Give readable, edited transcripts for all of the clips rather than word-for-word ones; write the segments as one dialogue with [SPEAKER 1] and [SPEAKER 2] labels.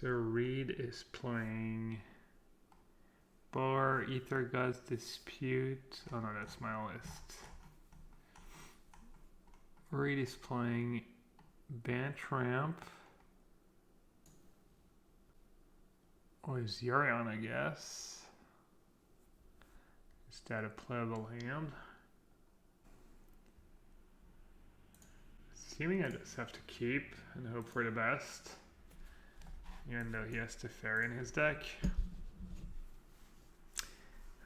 [SPEAKER 1] So Reid is playing Bar, Ether Gods, Dispute. Oh no, that's my list. Reid is playing Bench Ramp. Or Zerion, I guess. Instead of playable hand. Assuming I just have to keep and hope for the best. Even though he has Teferi in his deck.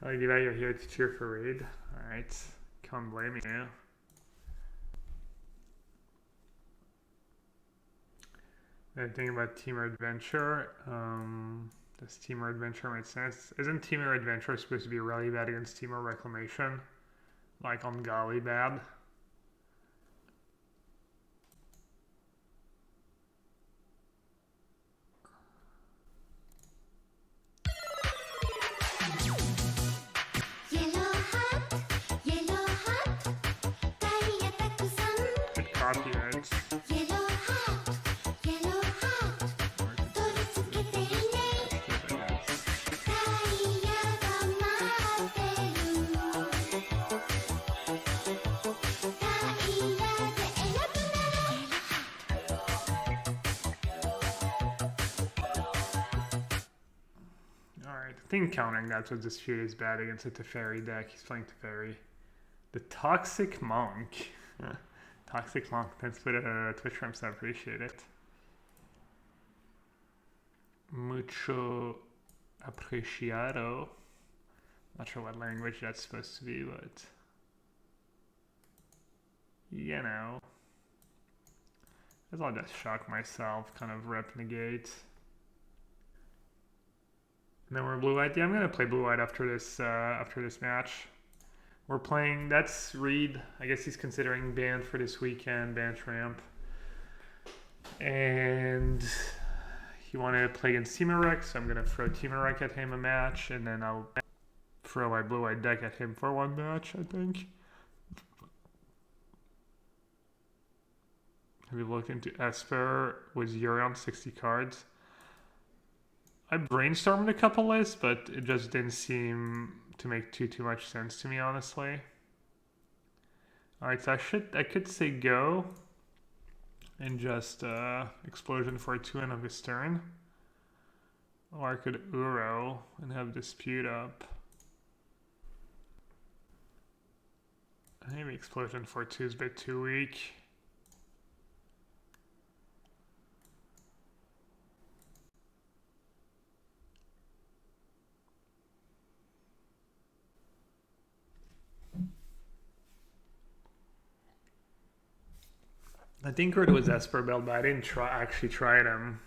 [SPEAKER 1] Hi, Levi, you're here to cheer for Reid. Alright, can't blame you. Anything about Teamer Adventure? Does Teamer Adventure make sense? Isn't Teamer Adventure supposed to be really bad against Teamer Reclamation? Like on Golly bad? Good copyright. I think countering that with Dispute is bad against a Teferi deck. He's playing Teferi. The Toxic Monk. Toxic Monk. Thanks for the Twitch ramps. I appreciate it. Mucho apreciado. Not sure what language that's supposed to be, but you know. I guess I'll just shock myself, kind of rep negate. And then we're blue-white. Yeah, I'm gonna play blue-white after this match. We're playing. That's Reid. I guess he's considering ban for this weekend, bench ramp, and he wanted to play against Teamer, so I'm gonna throw Teamer at him a match, and then I'll throw my blue-white deck at him for one match. I think. Have you looked into Esper with Yurion 60 cards? I brainstormed a couple lists, but it just didn't seem to make too much sense to me, honestly. Alright, so I could say go and just Explosion for a 2 of his turn. Or I could Uro and have Dispute up. Maybe Explosion for 2 is a bit too weak. I think it was Esper build, but I didn't actually try them.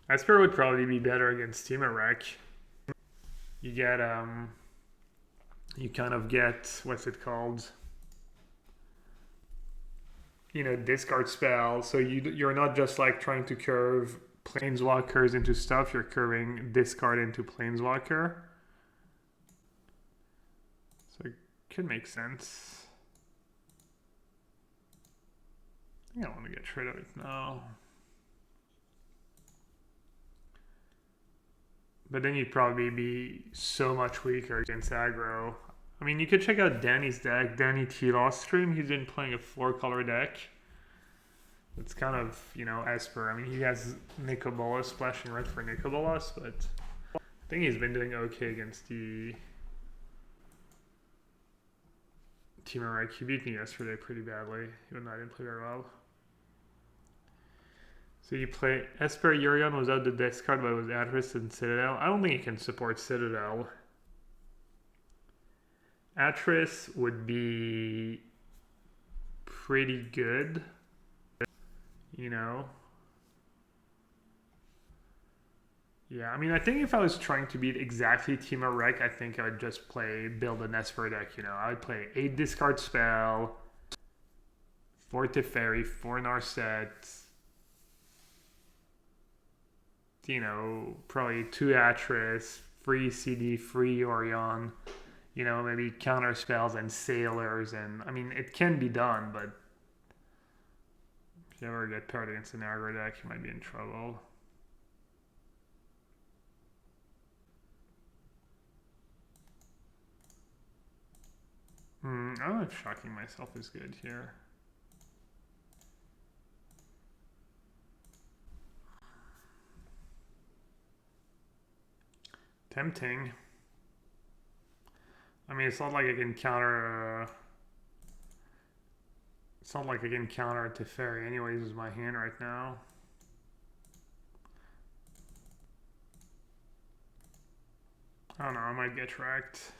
[SPEAKER 1] Esper would probably be better against Teamer. You get you kind of get, what's it called? You know, discard spell. So you're not just like trying to curve planeswalkers into stuff. You're curving discard into planeswalker. So it could make sense. I think I want to get rid of it now. But then you'd probably be so much weaker against aggro. I mean, you could check out Danny's deck. Danny T-Loss stream. He's been playing a 4-color deck. It's kind of, you know, Esper. I mean, he has Nicobolas, splashing red for Nicobolas, but I think he's been doing okay against the Teamer. He beat me yesterday pretty badly, even though I didn't play very well. So you play Esper. Yurion was out the discard, but it was Atris and Citadel. I don't think he can support Citadel. Atris would be pretty good, you know. Yeah, I mean, I think if I was trying to beat exactly Teamer, I think I would just build an Esper deck, you know. I would play 8 discard spell, 4 Teferi, 4 Narset, you know, probably 2 Atris, free CD, free Orion, you know, maybe counter spells and sailors, and I mean, it can be done, but if you ever get paired against an aggro deck, you might be in trouble. I don't know if shocking myself is good here. Tempting. I mean, it's not like I can counter. It's not like I can counter a Teferi anyways with my hand right now. I don't know, I might get wrecked.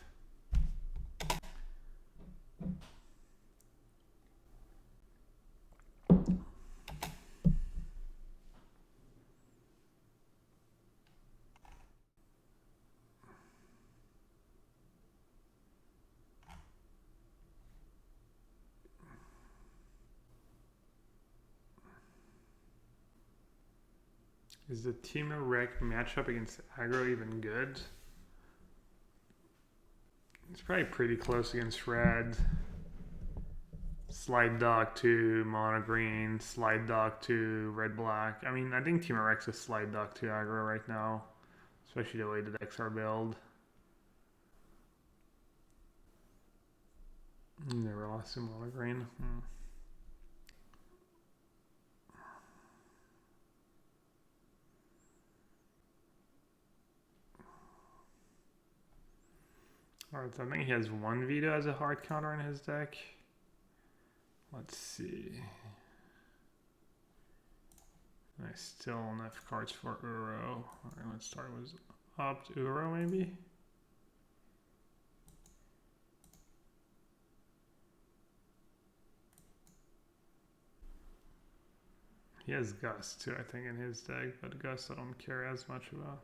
[SPEAKER 1] Is the Team Rec matchup against aggro even good? It's probably pretty close against red. Slide dog to mono green, slide dog to red black. I mean, I think Team Rex is slide dog to aggro right now, especially the way the decks are built. Never lost to mono green. Alright, so I think he has one veto as a hard counter in his deck. Let's see. I still enough cards for Uro. Alright, let's start with opt Uro maybe. He has Gust too, I think, in his deck, but Gust I don't care as much about.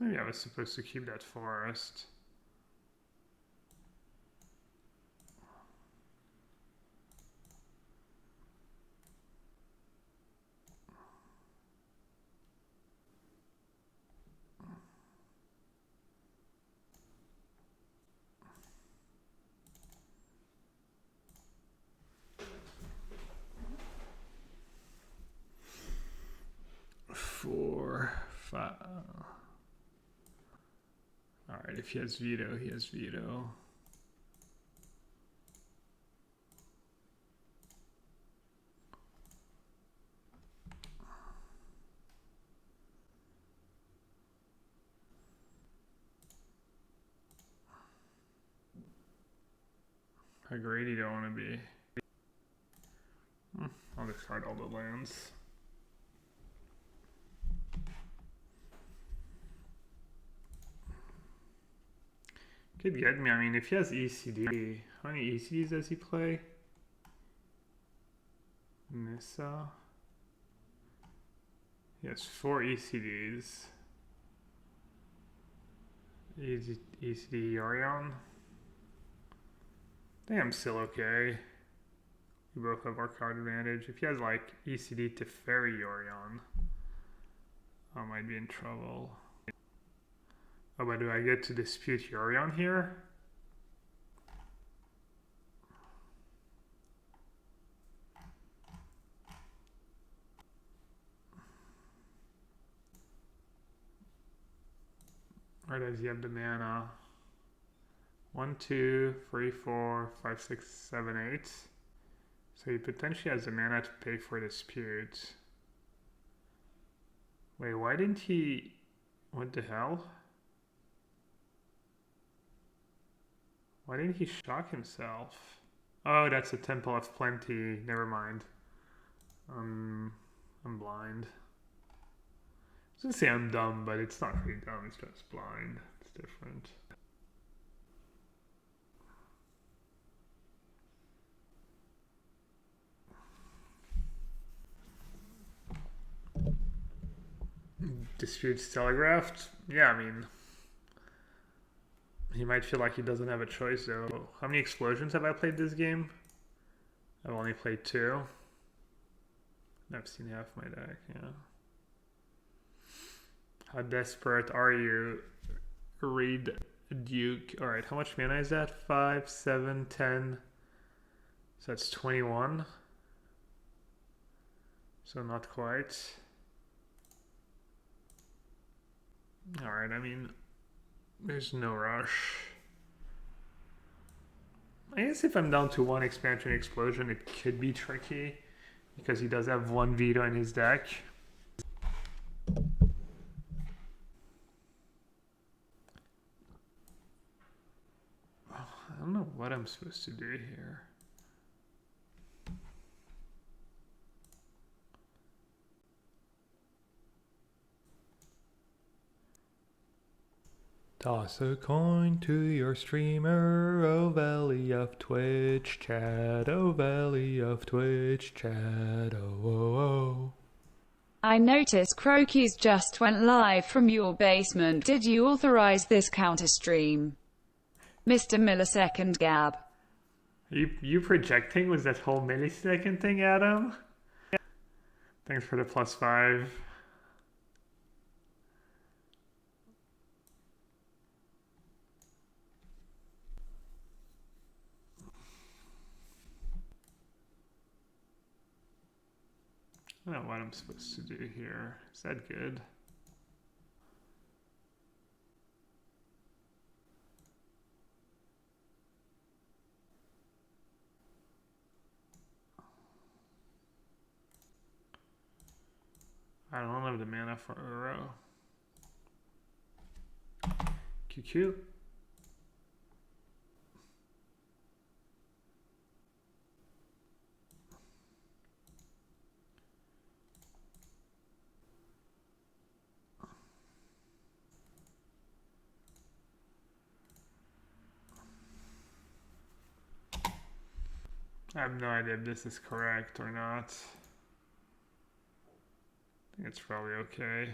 [SPEAKER 1] Maybe I was supposed to keep that forest. Four, five. Alright, if he has veto, he has veto. How greedy do I want to be? I'll discard all the lands. Could get me. I mean, if he has ECD, how many ECDs does he play? Nissa. He has 4 ECDs. ECD Yorion. I think I'm still okay. We both have our card advantage. If he has like ECD to Teferi Yorion, I might be in trouble. Oh, but do I get to dispute Yorion here? Or does he have the mana? 1, 2, 3, 4, 5, 6, 7, 8. So he potentially has the mana to pay for dispute. Wait, why didn't he... What the hell? Why didn't he shock himself? Oh, that's a Temple of Plenty. Never mind. I'm blind. I was gonna say I'm dumb, but it's not really dumb. It's just blind. It's different. Disputes telegraphed? Yeah, I mean... He might feel like he doesn't have a choice, though. How many explosions have I played this game? I've only played 2. I've seen half my deck, yeah. How desperate are you? Reid Duke. Alright, how much mana is that? 5, 7, 10, So that's 21. So not quite. Alright, I mean, there's no rush. I guess if I'm down to one expansion explosion, it could be tricky because he does have one veto in his deck. I don't know what I'm supposed to do here. Toss a coin to your streamer, oh valley of Twitch chat, oh valley of Twitch chat, oh oh oh.
[SPEAKER 2] I noticed Croakies just went live from your basement. Did you authorize this counter stream? Mr. Millisecond Gab.
[SPEAKER 1] You projecting was that whole millisecond thing, Adam? Thanks for the +5. I don't know what I'm supposed to do here. Is that good? I don't have the mana for Uro. QQ. I have no idea if this is correct or not. I think it's probably okay.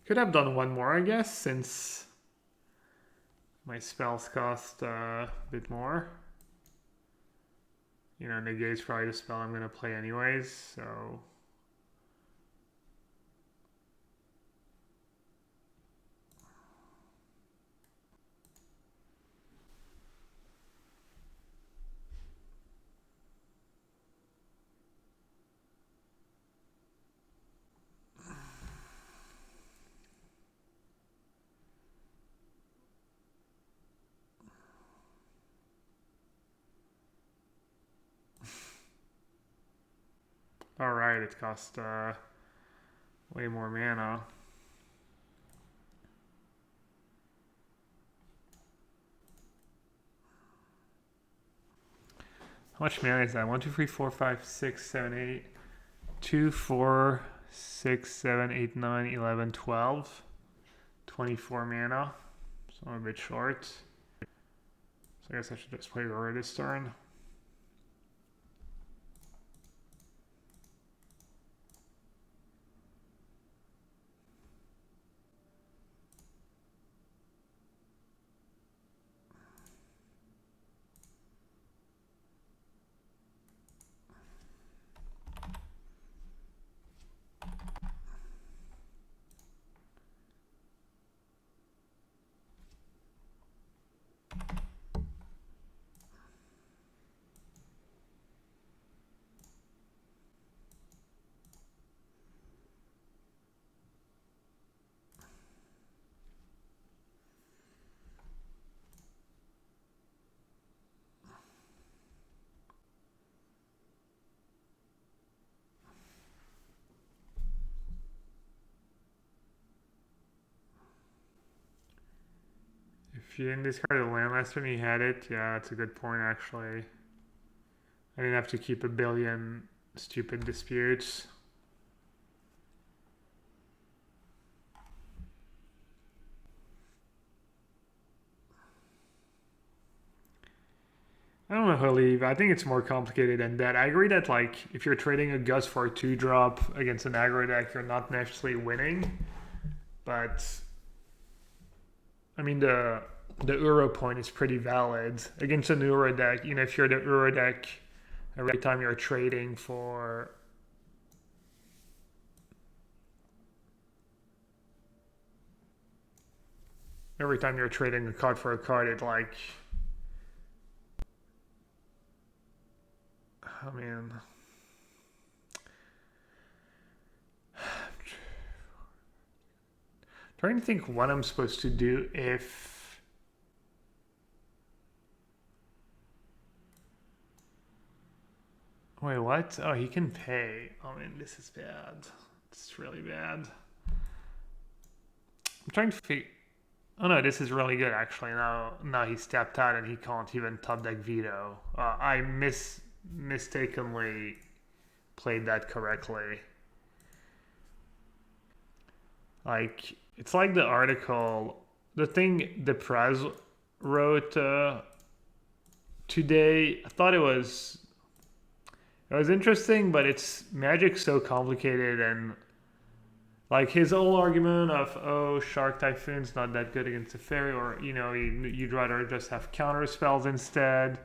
[SPEAKER 1] Could have done one more, I guess, since my spells cost a bit more. You know, negate's probably the spell I'm going to play anyways, so... Alright, it cost way more mana. How much mana is that? 1, 2, 3, 4, 5, 6, 7, 8. 2, 4, 6, 7, 8, 9, 11, 12. 24 mana. So I'm a bit short. So I guess I should just play Roar this turn. If you didn't discard the land last time you had it, yeah, that's a good point actually. I didn't have to keep a billion stupid disputes. I don't know how to leave. I think it's more complicated than that. I agree that like if you're trading a Gus for a 2-drop against an aggro deck, you're not necessarily winning. But I mean the Uro point is pretty valid against an Uro deck. You know, if you're the Uro deck, every time you're trading for every time you're trading a card for a card, it like, oh man. Trying to think what I'm supposed to do if... Wait, what? Oh, he can pay. Oh man, this is bad. It's really bad. I'm trying to figure... Oh no, this is really good actually. Now he stepped out and he can't even top deck veto. I mistakenly played that correctly. Like, it's like the article, the thing the press wrote today. I thought it was interesting, but it's Magic's so complicated, and like his whole argument of, oh, Shark Typhoon's not that good against the fairy, or you'd rather just have counter spells instead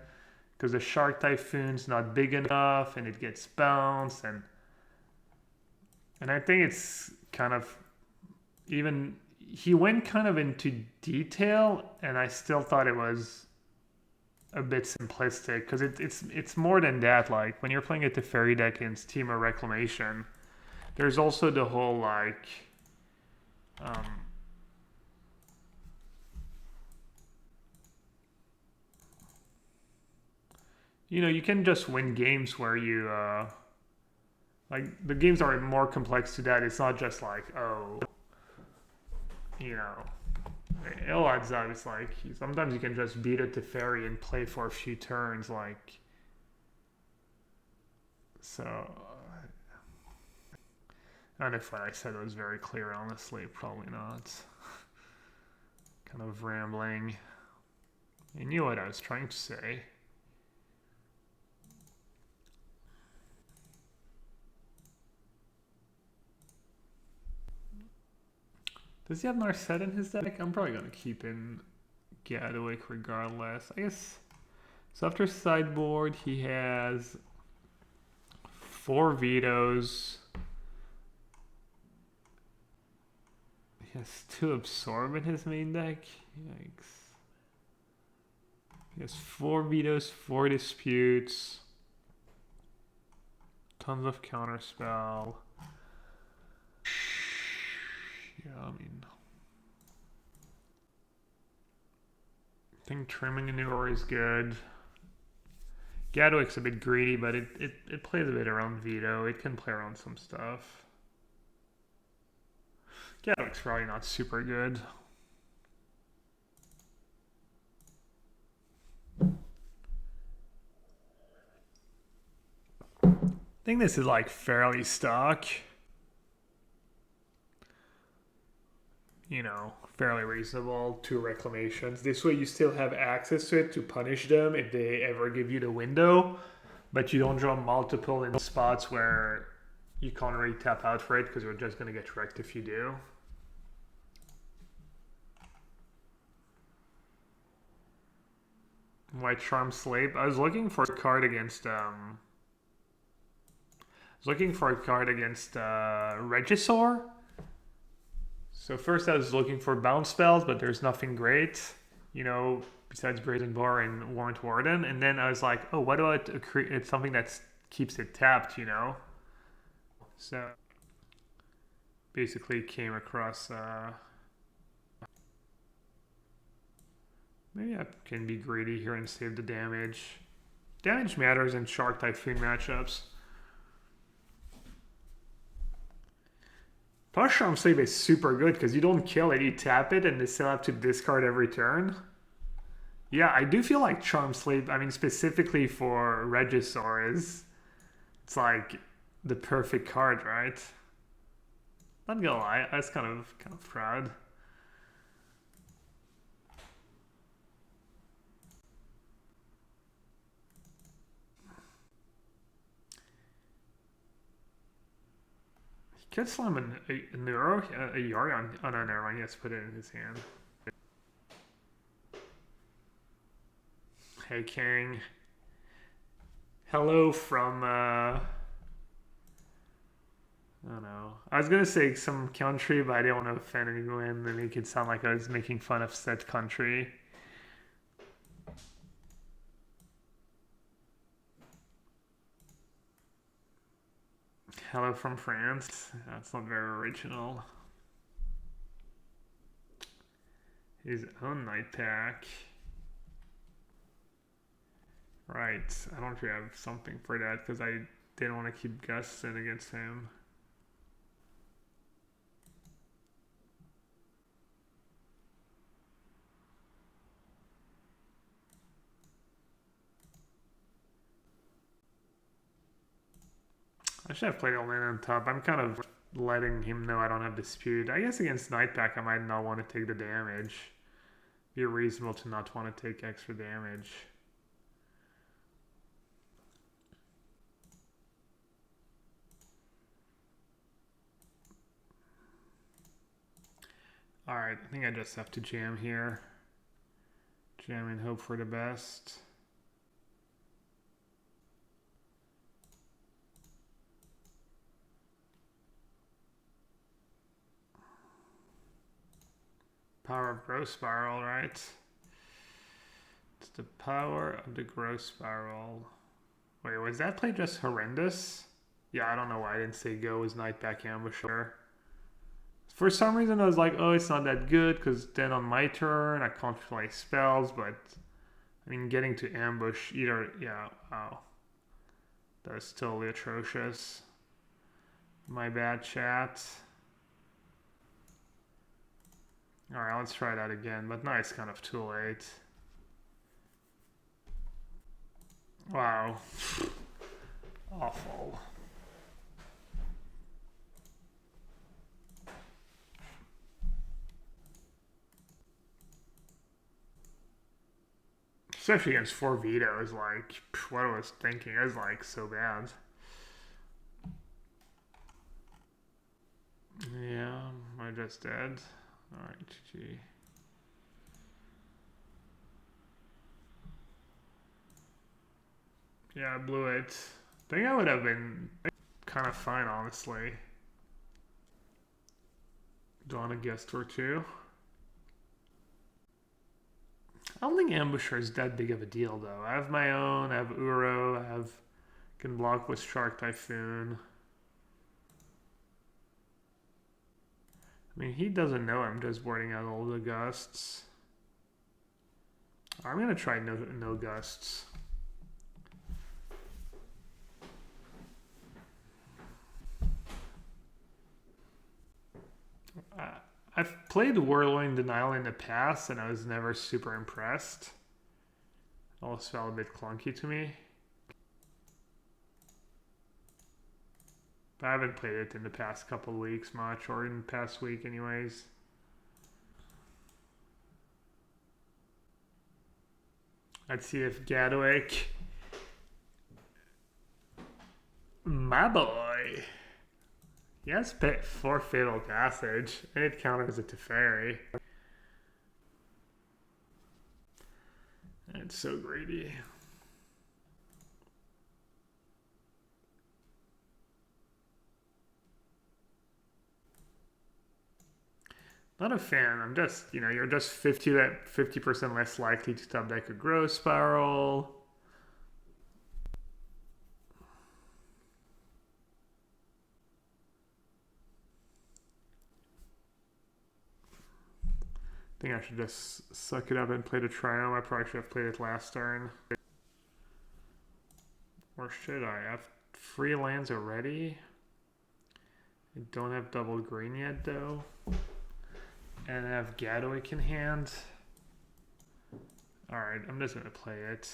[SPEAKER 1] because the Shark Typhoon's not big enough and it gets bounced, and I think it's kind of, even he went kind of into detail, and I still thought it was a bit simplistic because it's more than that. Like when you're playing a Teferi deck against Team of Reclamation, there's also the whole like you can just win games where you like the games are more complex to that. It's not just like, oh, it all adds up. It's like sometimes you can just beat a Teferi and play for a few turns, like, so I don't know if what I said was very clear, honestly. Probably not. Kind of rambling. You knew what I was trying to say. Does he have Narset in his deck? I'm probably going to keep in Gadwick regardless. I guess. So after sideboard, he has 4 vetoes. He has 2 absorb in his main deck. Yikes. He has 4 vetoes, 4 disputes. Tons of counterspell. Yeah, I mean, I think trimming a new ore is good. Gadwick's a bit greedy, but it plays a bit around veto. It can play around some stuff. Gadwick's probably not super good. I think this is like fairly stock. Fairly reasonable. 2 reclamations. This way you still have access to it to punish them if they ever give you the window, but you don't draw multiple in spots where you can't really tap out for it because you're just going to get wrecked if you do. White Charm Slave. I was looking for a card against Regisaur. So first I was looking for bounce spells, but there's nothing great, besides Brazen Bar and Warrant Warden. And then I was like, oh, what about it's something that keeps it tapped, So basically came across, maybe I can be greedy here and save the damage. Damage matters in Shark Typhoon matchups. Plus, Charm Slave is super good because you don't kill it, you tap it, and they still have to discard every turn. Yeah, I do feel like Charm Slave, I mean, specifically for Regisaur, it's like the perfect card, right? Not gonna lie, I was kind of proud. Could slam a Neuro, a Yorion. Oh no, never mind. He has to put it in his hand. Hey, King. Hello from I don't know. I was gonna say some country, but I didn't want to offend anyone and make it sound like I was making fun of said country. Hello from France. That's not very original. His own night pack. Right. I don't really have something for that because I didn't want to keep Gus in against him. I should have played all in on top. I'm kind of letting him know I don't have dispute. I guess against Nightpack I might not want to take the damage. Be reasonable to not want to take extra damage. Alright, I think I just have to jam here. Jam and hope for the best. Power of growth spiral, right? It's the power of the growth spiral. Wait, was that play just horrendous? Yeah, I don't know why I didn't say go as Nightback Ambusher. For some reason I was like, oh, it's not that good because then on my turn I can't play spells, but I mean getting to ambush either, yeah, wow. That's totally atrocious. My bad, chat. Alright, let's try that again, but now it's kind of too late. Wow. Awful. Especially against 4 vetoes, like, what I was thinking is like so bad. Yeah, I just did. Alright, GG. Yeah, I blew it. I think I would have been kind of fine, honestly. Drawn a guest or two. I don't think Ambusher is that big of a deal, though. I have my own, I have Uro, can block with Shark Typhoon. I mean, he doesn't know I'm just boarding out all the gusts. I'm gonna try no gusts. I've played Whirling Denial in the past and I was never super impressed. It always felt a bit clunky to me. But I haven't played it in the past couple weeks much, or in the past week anyways. Let's see if Gadwick... My boy! He has 4 Fatal Passage, and it counters it to Fairy. It's so greedy. Not a fan. I'm just, you're just 50% less likely to top deck a Growth Spiral. I think I should just suck it up and play the Triumph. I probably should have played it last turn. Or should I? I have 3 lands already. I don't have double green yet, though. And I have Gadwick in hand. Alright, I'm just going to play it.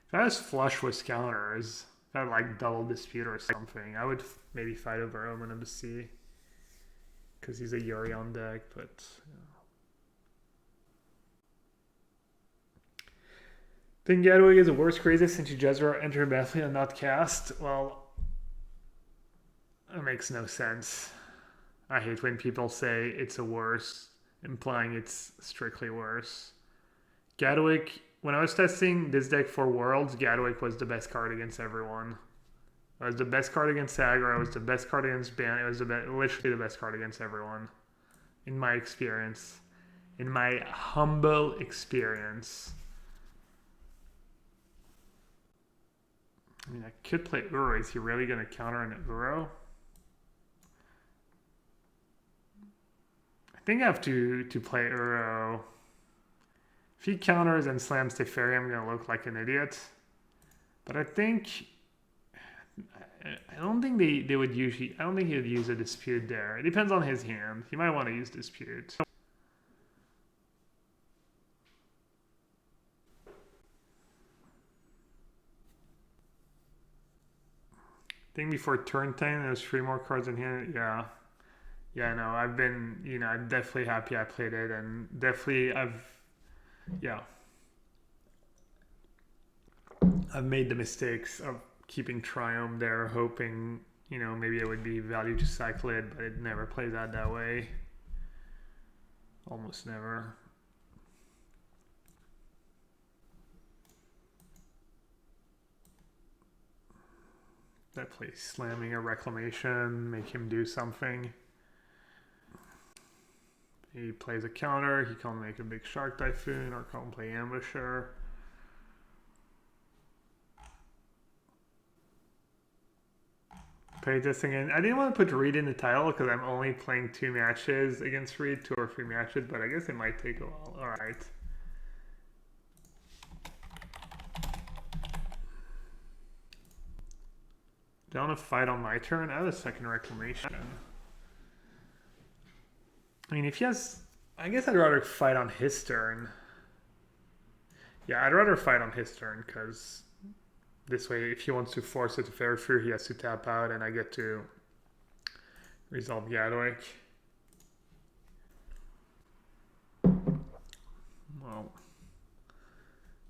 [SPEAKER 1] If I was flush with counters, if I had like double dispute or something, I would maybe fight over Omen of the Sea. Because he's a Yuri on deck, but... Then Gadwick is the worst crazy since you Jezra enter Bethlehem and not cast. Well, that makes no sense. I hate when people say it's a worse, implying it's strictly worse. Gadwick when I was testing this deck for Worlds, Gadwick was the best card against everyone. It was the best card against Aggro. It was the best card against Ban. It was literally the best card against everyone, in my experience. In my humble experience. I mean, I could play Uro. Is he really going to counter an Uro? I think I have to play Uro. If he counters and slams Teferi, I'm going to look like an idiot. But I think... I don't think they would usually... I don't think he would use a Dispute there. It depends on his hand. He might want to use Dispute. I think before turn 10, there's 3 more cards in hand. Yeah. Yeah, no, I've been... I'm definitely happy I played it. And definitely yeah. I've made the mistakes of keeping Triumph there, hoping, maybe it would be value to cycle it, but it never plays out that way. Almost never. That plays slamming a Reclamation, make him do something. He plays a counter, he can't make a big Shark Typhoon, or can't play Ambusher. Play this again. I didn't want to put Reid in the title because I'm only playing 2 matches against Reid, 2 or 3 matches, but I guess it might take a while. Alright. Do I want to fight on my turn? I have a second Reclamation. I mean, if he has... I guess I'd rather fight on his turn. Yeah, I'd rather fight on his turn, because this way, if he wants to force it to Fair Fear, he has to tap out, and I get to resolve Gadwick. Well,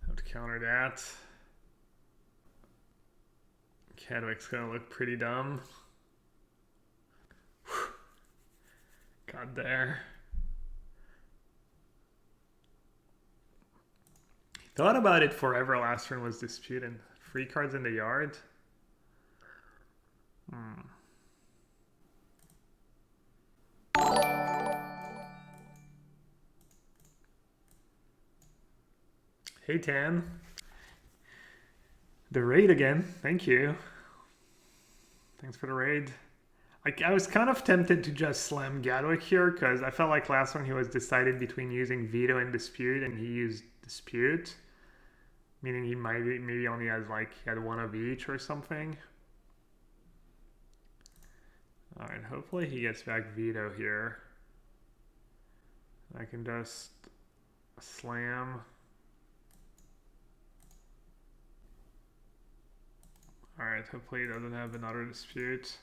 [SPEAKER 1] have to counter that. Gadwick's gonna look pretty dumb. Got there. Thought about it forever. Last turn was Dispute and 3 cards in the yard. Hey Tan. The raid again. Thank you. Thanks for the raid. I was kind of tempted to just slam Gadwick here because I felt like last one he was decided between using Veto and Dispute, and he used Dispute. Meaning he might maybe only has he had 1 of each or something. Alright, hopefully he gets back Veto here. I can just slam. Alright, hopefully he doesn't have another Dispute.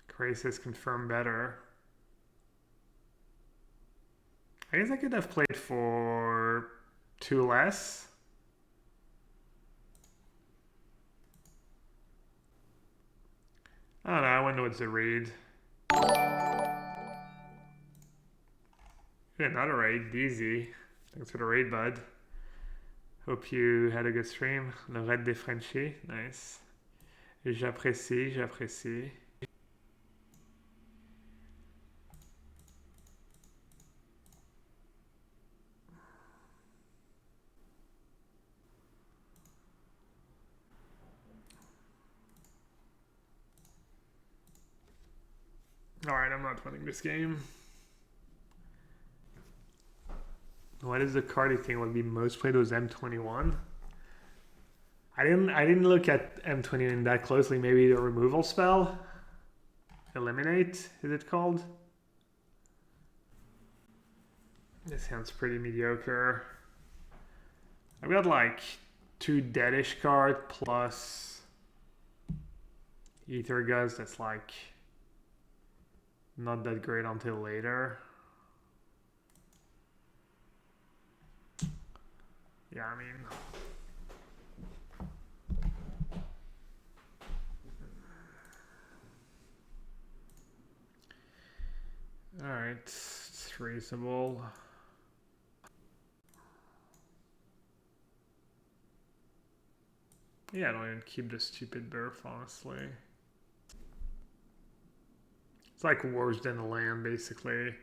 [SPEAKER 1] Crisis confirmed better. I guess I could have played for 2 less. I don't know, I wonder what's the Reid. Another raid, easy. Thanks for the raid, bud. Hope you had a good stream. Le raid des Frenchies, nice. J'apprécie, j'apprécie. Alright, I'm not winning this game. What is the card you think would be most played was M21? I didn't look at M21 that closely. Maybe the removal spell? Eliminate, is it called? This sounds pretty mediocre. I've got 2 deadish card plus Ether Gust. That's not that great until later. Yeah, I mean... Alright, it's reasonable. Yeah, I don't even keep the stupid birth, honestly. It's like worse than the land, basically.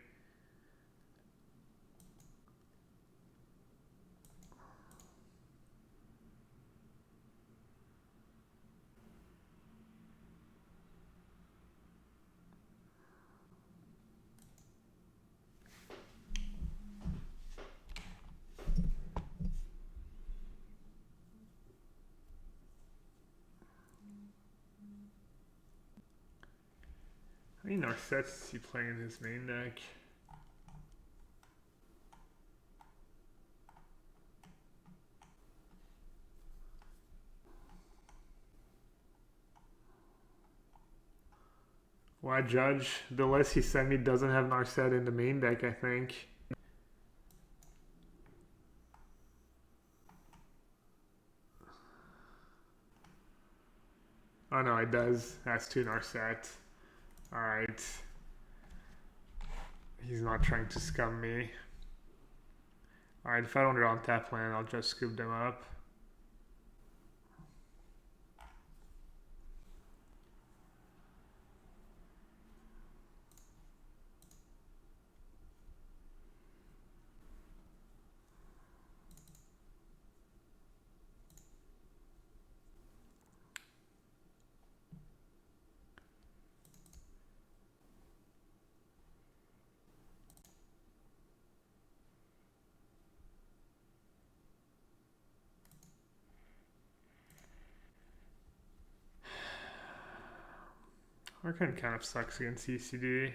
[SPEAKER 1] How many Narsets is he playing in his main deck? Why judge? The list he sent me doesn't have Narset in the main deck, I think. Oh no, it does. That's 2 Narset. Alright. He's not trying to scum me. Alright, if I don't draw on tap land, I'll just scoop them up. Arcane kind of sucks against ECD.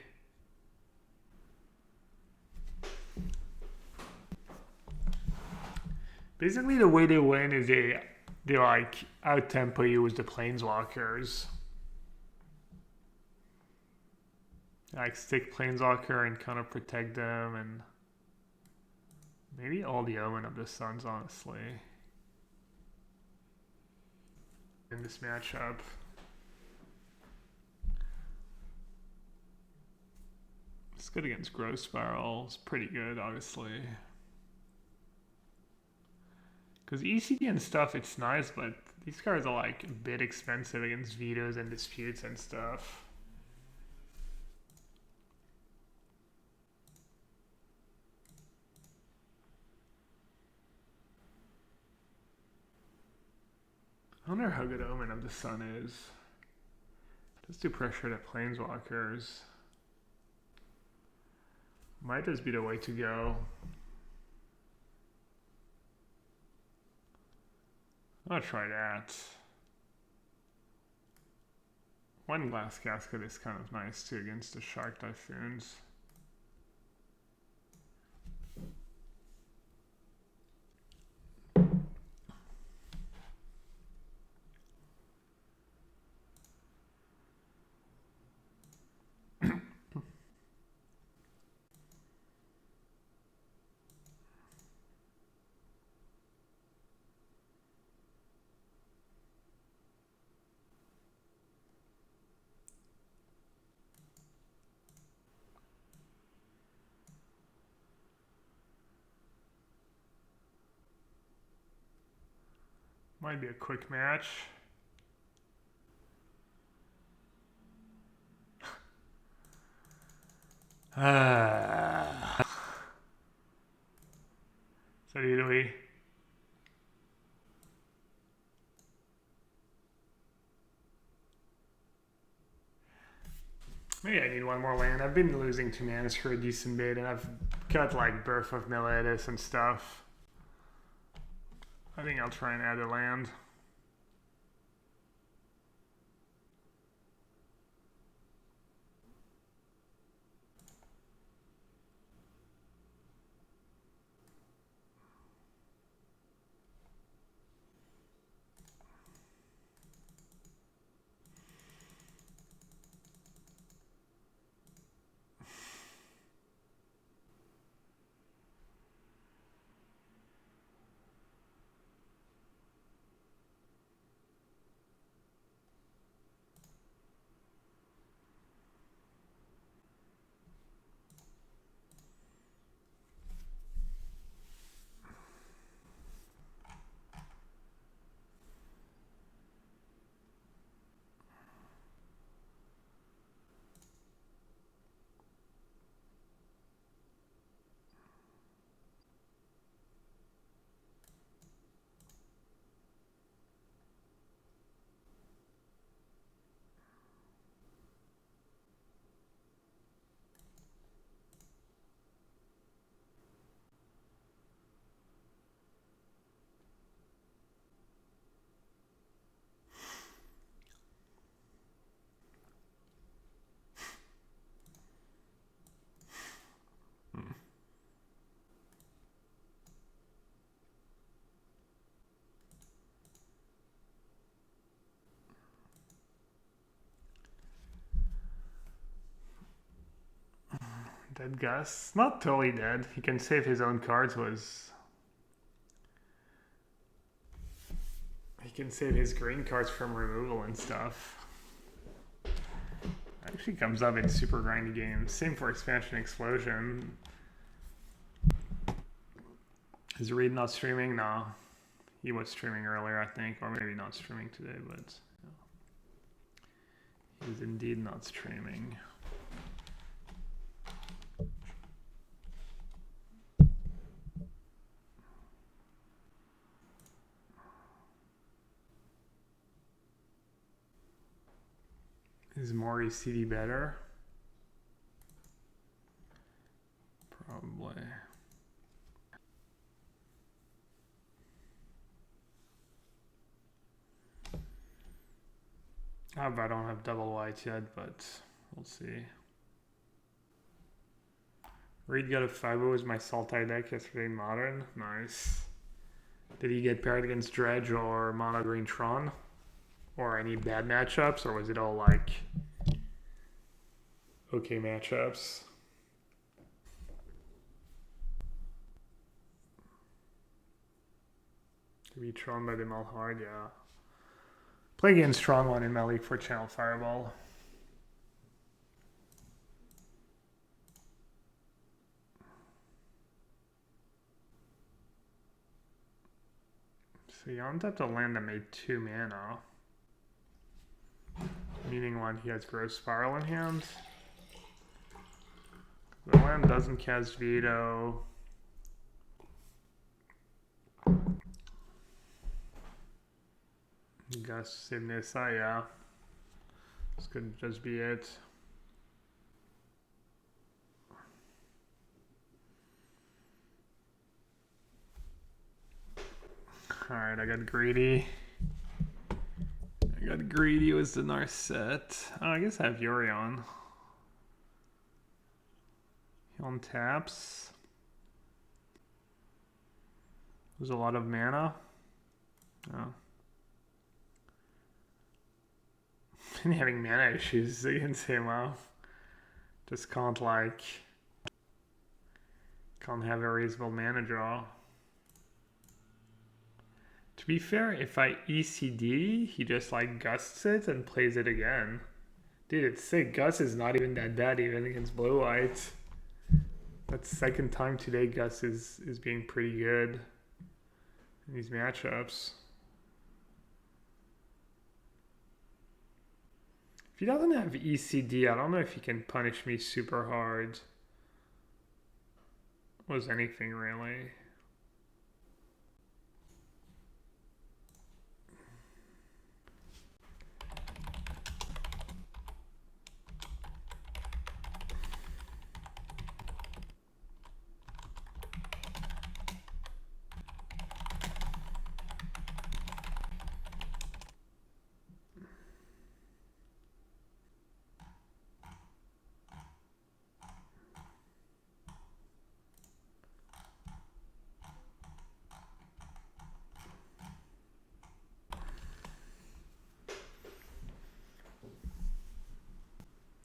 [SPEAKER 1] Basically, the way they win is they like out-tempo you with the planeswalkers. Like stick planeswalker and kind of protect them, and maybe all the Omen of the Suns, honestly, in this matchup. It's good against Growth Spiral. It's pretty good, obviously. Because ECD and stuff, it's nice, but these cards are like a bit expensive against vetoes and disputes and stuff. I wonder how good Omen of the Sun is. Let's do pressure to planeswalkers. Might just be the way to go. I'll try that. One Glass Casket is kind of nice too against the Shark Typhoons. Might be a quick match. So do we? Maybe I need one more land. I've been losing 2 manas for a decent bit, and I've got like Birth of Meletis and stuff. I think I'll try and add a land. Dead Gus. Not totally dead. He can save his own cards He can save his green cards from removal and stuff. Actually comes up in super grindy games. Same for Expansion Explosion. Is Reid not streaming? No. He was streaming earlier, I think. Or maybe not streaming today, but he's indeed not streaming. Is Mori CD better? Probably. I don't have double white yet, but we'll see. Reid got a 5-0 as my Sultai deck yesterday in Modern. Nice. Did he get paired against Dredge or Mono Green Tron? Or any bad matchups? Or was it all like okay matchups? To be Tron by them all hard, yeah. Play against Tron one in my league for Channel Fireball. So you untapped a land that made 2 mana. Meaning one, he has Growth Spiral in hand. The land doesn't cast Veto. Gus Simnisa, yeah. This could just be it. Alright, I got greedy. I got greedy with the Narset. Oh, I guess I have Yorion. He on taps. There's a lot of mana. Oh. And having mana issues against him, wow. Just can't have a reasonable mana draw. To be fair, if I ECD, he just gusts it and plays it again. Dude, it's sick. Gus is not even that bad even against blue-white. That's the second time today Gus is being pretty good in these matchups. If he doesn't have ECD, I don't know if he can punish me super hard. Was anything really.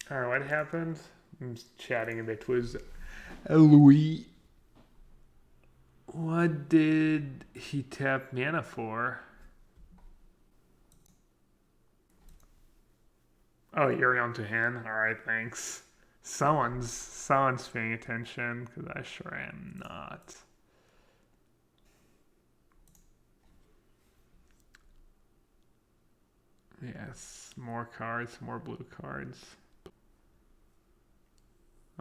[SPEAKER 1] Alright, what happened? I'm just chatting a bit with Louis. What did he tap mana for? Oh, you're on to hand? Alright, thanks. Someone's paying attention, because I sure am not. Yes, more cards, more blue cards.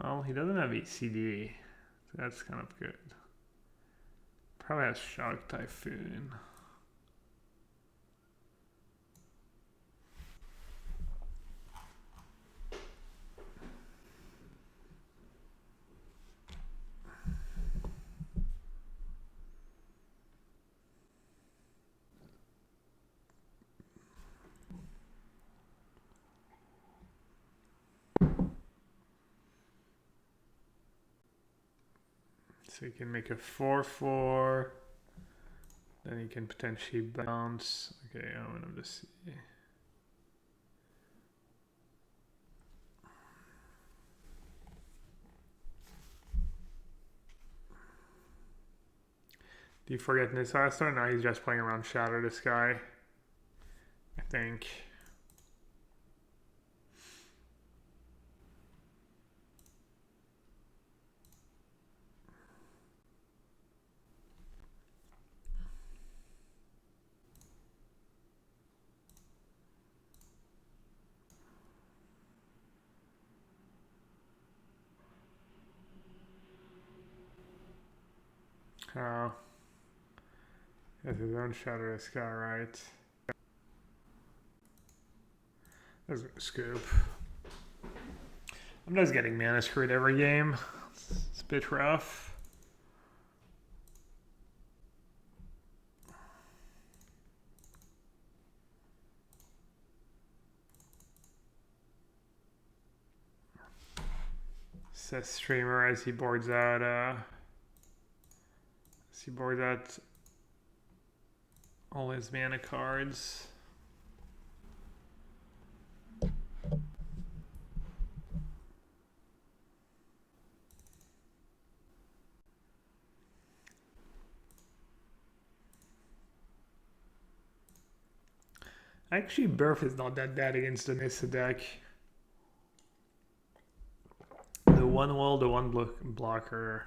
[SPEAKER 1] Well, he doesn't have ECD, so that's kind of good. Probably has Shock Typhoon. So you can make a 4/4. Then you can potentially bounce. Okay, I'm gonna just see. Do you forget Disaster? Now he's just playing around Shatter the Sky, I think. Oh. He has his own Shatter the Sky, right? That's a scoop. I'm just getting mana screwed every game. It's a bit rough. Says streamer as he boards out all his mana cards. Actually, Burf is not that bad against the Nissa deck. The one wall, the one blocker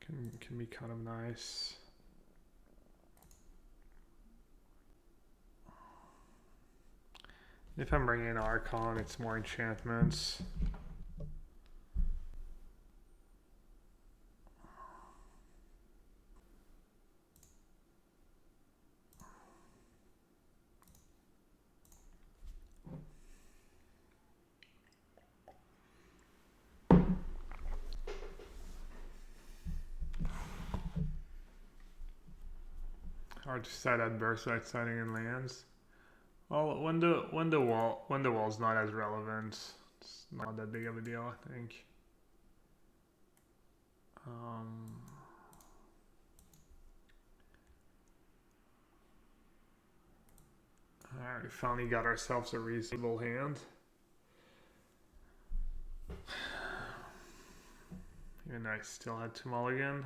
[SPEAKER 1] can be kind of nice. If I'm bringing in Archon, it's more enchantments. Hard to decide at burst like signing in lands. Well, when the wall's not as relevant, it's not that big of a deal, I think. Alright, we finally got ourselves a reasonable hand. Even though I still had to mulligan.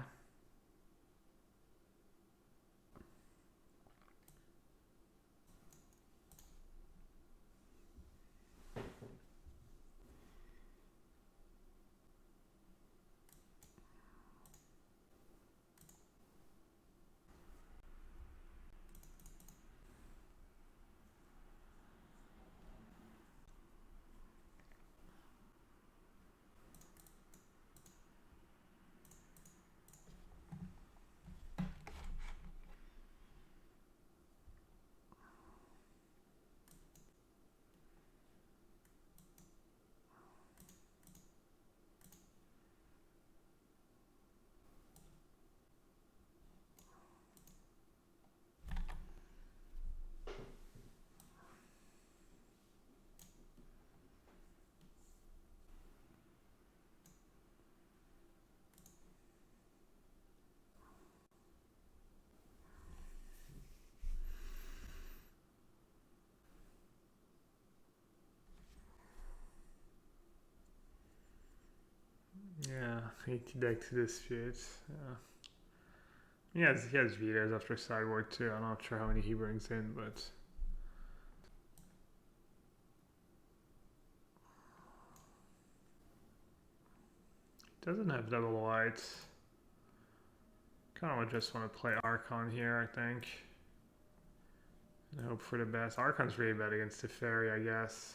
[SPEAKER 1] Yeah, 80 deck to dispute. Yeah. He has vetoes after sideboard too. I'm not sure how many he brings in, but he doesn't have double white. Kind of just want to play Archon here, I think. And hope for the best. Archon's really bad against the Fairy, I guess.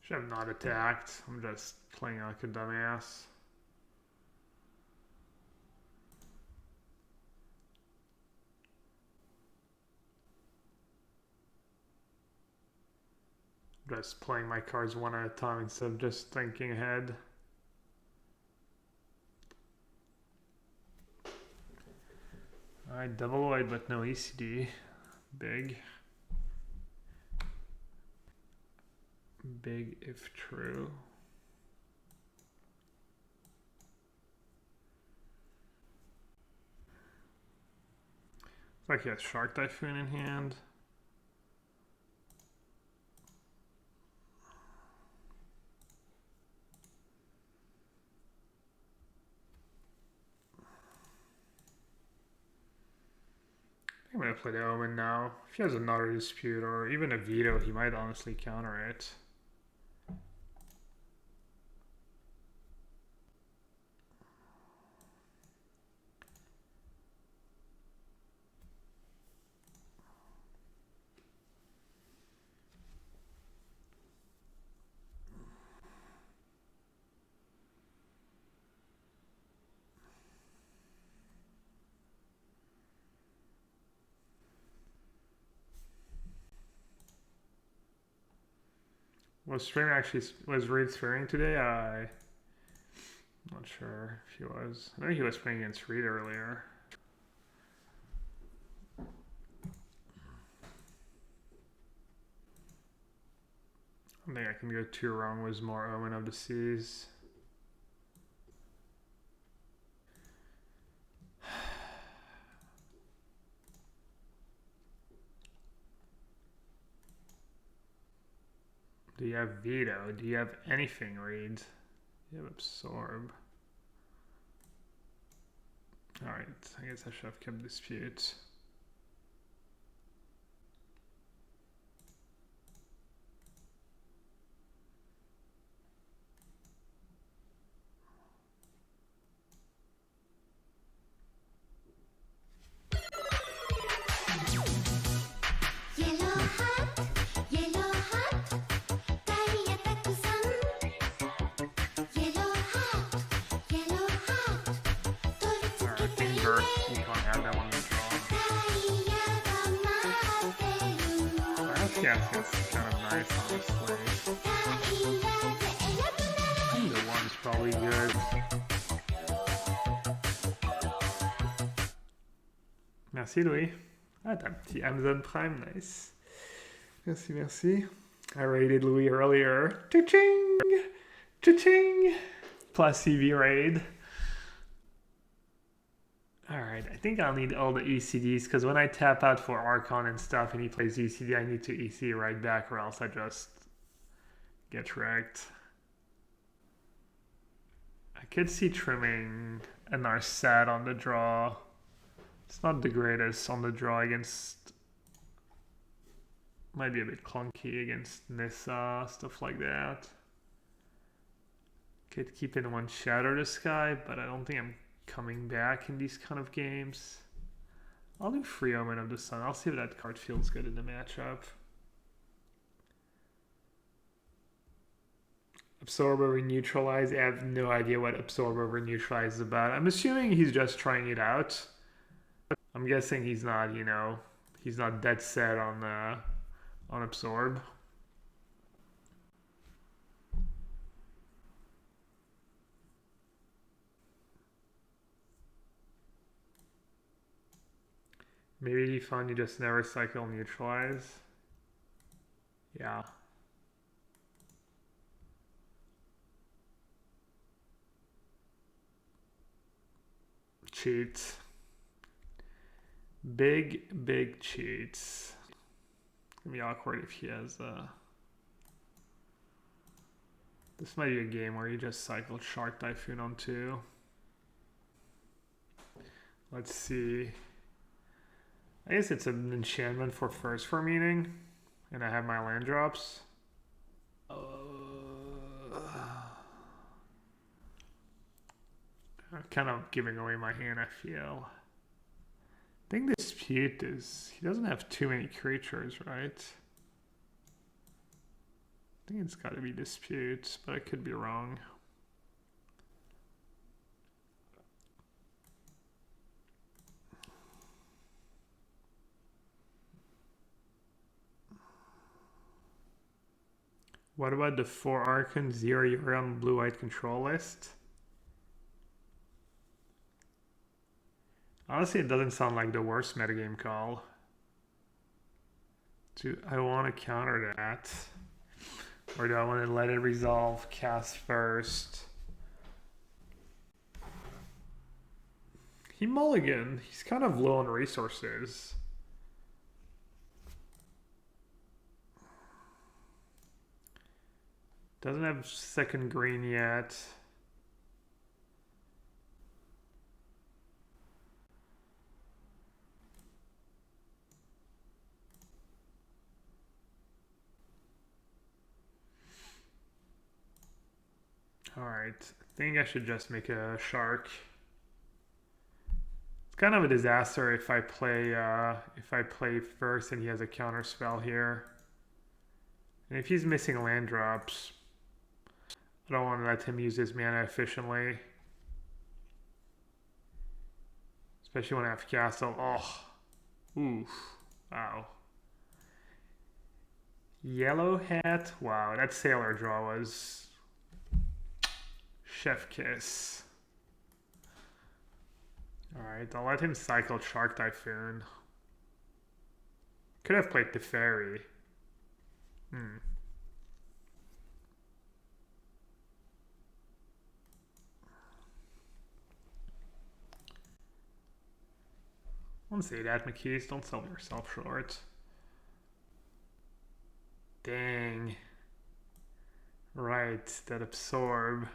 [SPEAKER 1] Should have not attacked. I'm just playing like a dumbass. Just playing my cards one at a time instead of just thinking ahead. Alright, double white but no ECD. Big. Big if true. Like he has Shark Typhoon in hand. I'm gonna play the Omen now. If he has another dispute or even a veto, he might honestly counter it. Was Reid streaming today? I'm not sure if he was. I know he was playing against Reid earlier. I think I can go 2 wrong was more Omen of the Seas. Do you have veto? Do you have anything, Reid? You have absorb. Alright, I guess I should have kept dispute. Yeah, it's kind of nice, honestly. Either one's probably good. Merci Louis. Ah, t'as un petit Amazon Prime, nice. Merci, merci. I rated Louis earlier. Cha-ching! Cha-ching! Plus CV raid. Alright, I think I'll need all the ECDs because when I tap out for Archon and stuff and he plays ECD, I need to EC right back or else I just get wrecked. I could see trimming a Narset on the draw. It's not the greatest on the draw against... Might be a bit clunky against Nissa, stuff like that. Could keep in one Shadow the Sky, but I don't think I'm coming back in these kind of games. I'll do Free Omen of the Sun. I'll see if that card feels good in the matchup. Absorb over Neutralize. I have no idea what Absorb over Neutralize is about. I'm assuming he's just trying it out. I'm guessing he's not, you know, he's not dead set on Absorb. Maybe he found you just never cycle Neutralize. Yeah. Cheats. Big cheats. It's gonna be awkward if he has this might be a game where he just cycled Shark Typhoon on 2. Let's see. I guess it's an enchantment for first for meaning. And I have my land drops. I'm kind of giving away my hand, I feel. I think dispute is... He doesn't have too many creatures, right? I think it's got to be dispute, but I could be wrong. What about the 4 Archon 0 Yorion blue-white control list? Honestly, it doesn't sound like the worst metagame call. Do I want to counter that? Or do I want to let it resolve, cast first? He mulligan. He's kind of low on resources. Doesn't have second green yet. Alright, I think I should just make a shark. It's kind of a disaster if I play first and he has a counter spell here. And if he's missing land drops, I don't want to let him use his mana efficiently. Especially when I have castle. Oh. Oof. Wow. Yellowhat. Wow, that sailor draw was chef kiss. Alright, I'll let him cycle Shark Typhoon. Could have played the Fairy. Don't say that, McKees. Don't sell yourself short. Dang. Right, that absorb.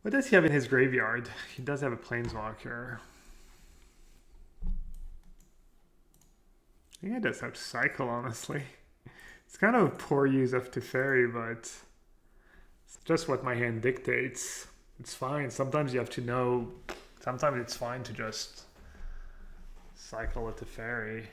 [SPEAKER 1] What does he have in his graveyard? He does have a Planeswalker. I think he does have Cycle, honestly. It's kind of a poor use of Teferi, but it's just what my hand dictates. It's fine. Sometimes you have to know. Sometimes it's fine to just cycle a Teferi.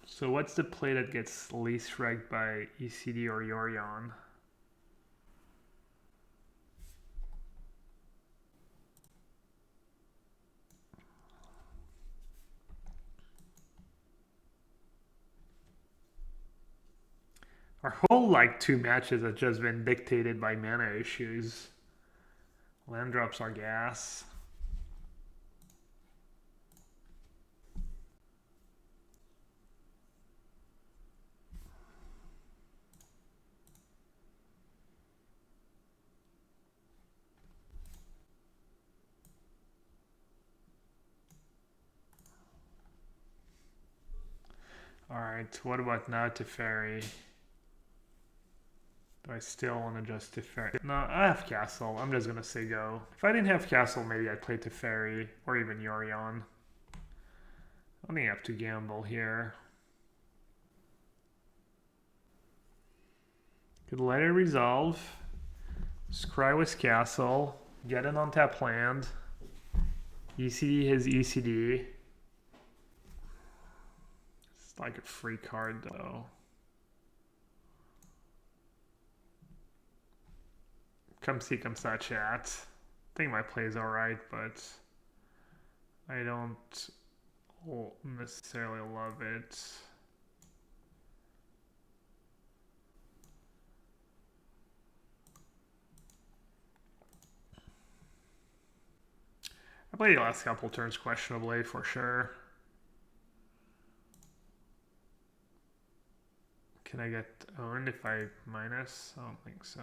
[SPEAKER 1] So what's the play that gets least wrecked by ECD or Yorion? Our whole like 2 matches have just been dictated by mana issues. Land drops are gas. Alright, what about now Teferi? Do I still want to just Teferi? No, I have Castle. I'm just going to say go. If I didn't have Castle, maybe I'd play Teferi or even Yorion. I think I have to gamble here. Could let it resolve. Scry with Castle. Get an untapped land. ECD his ECD. It's like a free card though. Come see, come sa chat. I think my play is alright, but I don't necessarily love it. I played the last couple turns questionably for sure. Can I get owned if I minus? I don't think so.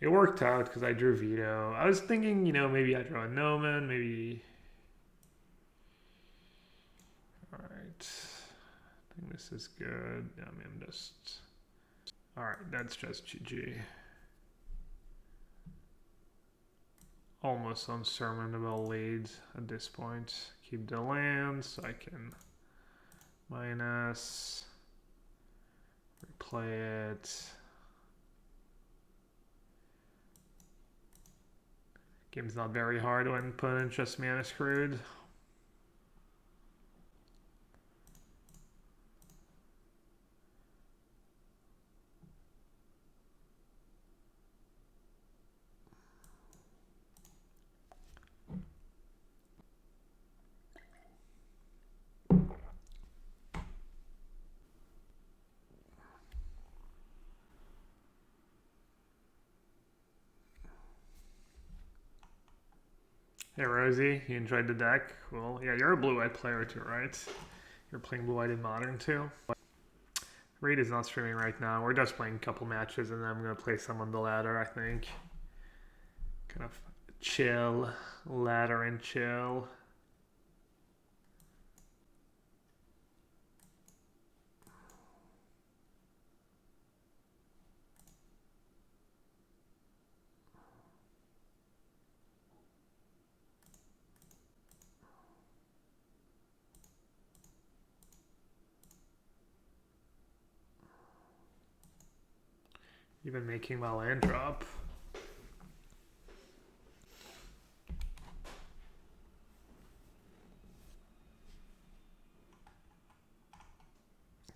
[SPEAKER 1] It worked out because I drew Veto. I was thinking, you know, maybe I draw a Nomen, maybe... Alright. I think this is good. I mean, I'm just... Alright, that's just GG. Almost unsurmountable lead at this point. Keep the land so I can minus, replay it. Game's not very hard when opponent just mana screwed. Hey Rosie, you enjoyed the deck? Cool. Yeah, you're a blue-white player too, right? You're playing blue-white in Modern too? Reid is not streaming right now. We're just playing a couple matches and then I'm going to play some on the ladder, I think. Kind of chill, ladder and chill. Even making my land drop. I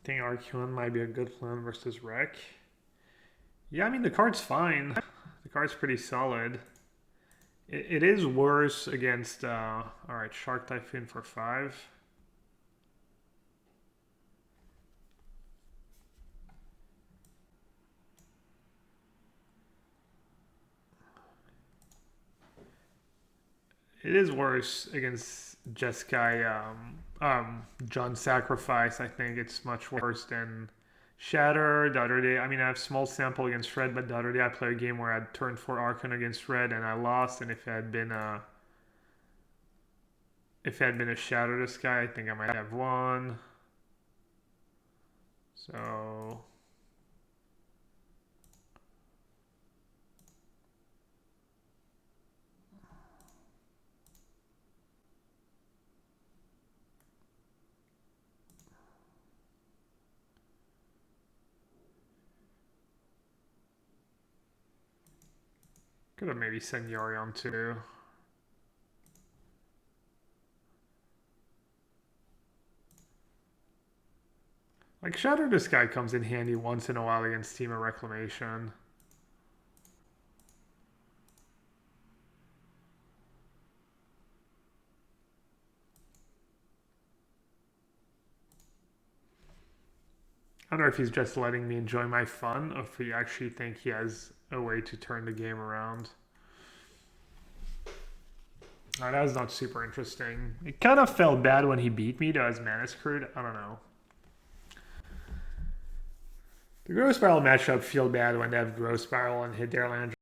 [SPEAKER 1] think Arcuan might be a good plan versus Wreck. Yeah, I mean, the card's fine. The card's pretty solid. It is worse against... Alright, Shark Typhoon for 5. It is worse against Jeskai, John Sacrifice. I think it's much worse than Shatter. The other day, I mean, I have small sample against Red, but the other day I played a game where I turned 4 Archon against Red and I lost. And if it had been a Shatter this guy, I think I might have won. So could have maybe sent Yorion too. Like, Shatter this guy comes in handy once in a while against Team of Reclamation. I don't know if he's just letting me enjoy my fun or if he actually think he has a way to turn the game around. Oh, that was not super interesting. It kind of felt bad when he beat me to his mana screwed. I don't know. The Growth Spiral matchup feel bad when they have Growth Spiral and hit their land